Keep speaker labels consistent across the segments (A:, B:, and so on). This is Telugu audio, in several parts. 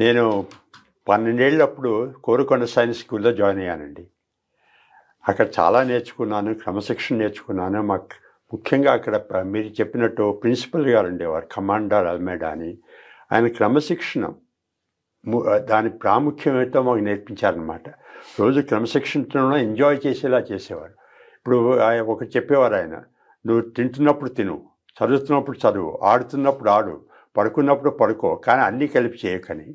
A: నేను 12 ఏళ్ళప్పుడు కోరుకొండ సైన్స్ స్కూల్లో జాయిన్ అయ్యానండి. అక్కడ చాలా నేర్చుకున్నాను, క్రమశిక్షణ నేర్చుకున్నాను. మాకు ముఖ్యంగా అక్కడ మీరు చెప్పినట్టు ప్రిన్సిపల్ గారు ఉండేవారు, కమాండర్ అల్మేడా అని. ఆయన క్రమశిక్షణ దాని ప్రాముఖ్యం ఏంటో మాకు నేర్పించారనమాట. రోజు క్రమశిక్షణను ఎంజాయ్ చేసేలా చేసేవారు. ఇప్పుడు ఒకటి చెప్పేవారు ఆయన, నువ్వు తింటున్నప్పుడు తిను, చదువుతున్నప్పుడు చదువు, ఆడుతున్నప్పుడు ఆడు, పడుకున్నప్పుడు పడుకో, కానీ అన్నీ కలిపి చేయకని.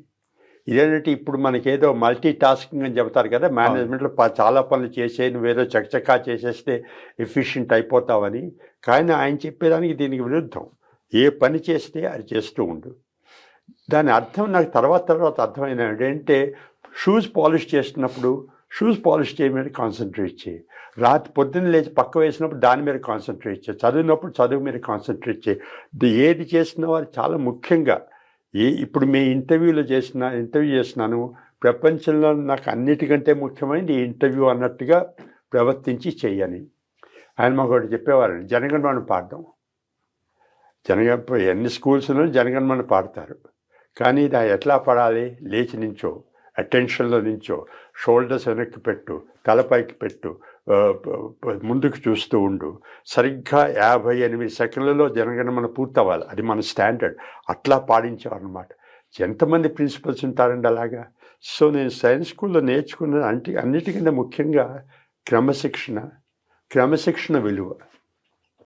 A: ఇదేంటంటే ఇప్పుడు మనకేదో మల్టీ టాస్కింగ్ అని చెబుతారు కదా, మేనేజ్మెంట్లో చాలా పనులు చేసే నువ్వేదో చకచకా చేసేస్తే ఎఫిషియెంట్ అయిపోతావని. కానీ ఆయన చెప్పేదానికి దీనికి విరుద్ధం. ఏ పని చేస్తే అది చేస్తూ ఉండు. దాని అర్థం నాకు తర్వాత అర్థమైంది ఏంటంటే, షూస్ పాలిష్ చేస్తున్నప్పుడు షూస్ పాలిష్ చేయడం మీద కాన్సన్ట్రేట్ చేయి, రాత్రి పొద్దున్న లేచి పక్క వేసినప్పుడు దాని మీద కాన్సన్ట్రేట్ చేయి, చదివినప్పుడు చదువు మీద కాన్సన్ట్రేట్ చేయి. ఏది చేసిన వారు చాలా ముఖ్యంగా ఇప్పుడు మీ ఇంటర్వ్యూ చేస్తున్నాను, ప్రపంచంలో నాకు అన్నిటికంటే ముఖ్యమైనది ఈ ఇంటర్వ్యూ అన్నట్టుగా ప్రవర్తించి చెయ్యని. ఆయన మాకు ఒకటి చెప్పేవారండి, జనగణమన పాడడం. ఎన్ని స్కూల్స్లో జనగణమన పాడతారు, కానీ ఇది ఎట్లా పాడాలి? లేచి నించో, అటెన్షన్లో నించో, షోల్డర్స్ వెనక్కి పెట్టు, తలపైకి పెట్టు, ముందుకు చూస్తూ ఉండు. సరిగ్గా 58 సెకండ్లలో జనగణమన పూర్తవ్వాలి, అది మన స్టాండర్డ్. అట్లా పాడించేవారనమాట. ఎంతమంది ప్రిన్సిపల్స్ ఉంటారండి అలాగా. సో నేను సైన్స్ స్కూల్లో నేర్చుకున్న అన్నిటికన్నా ముఖ్యంగా క్రమశిక్షణ విలువ.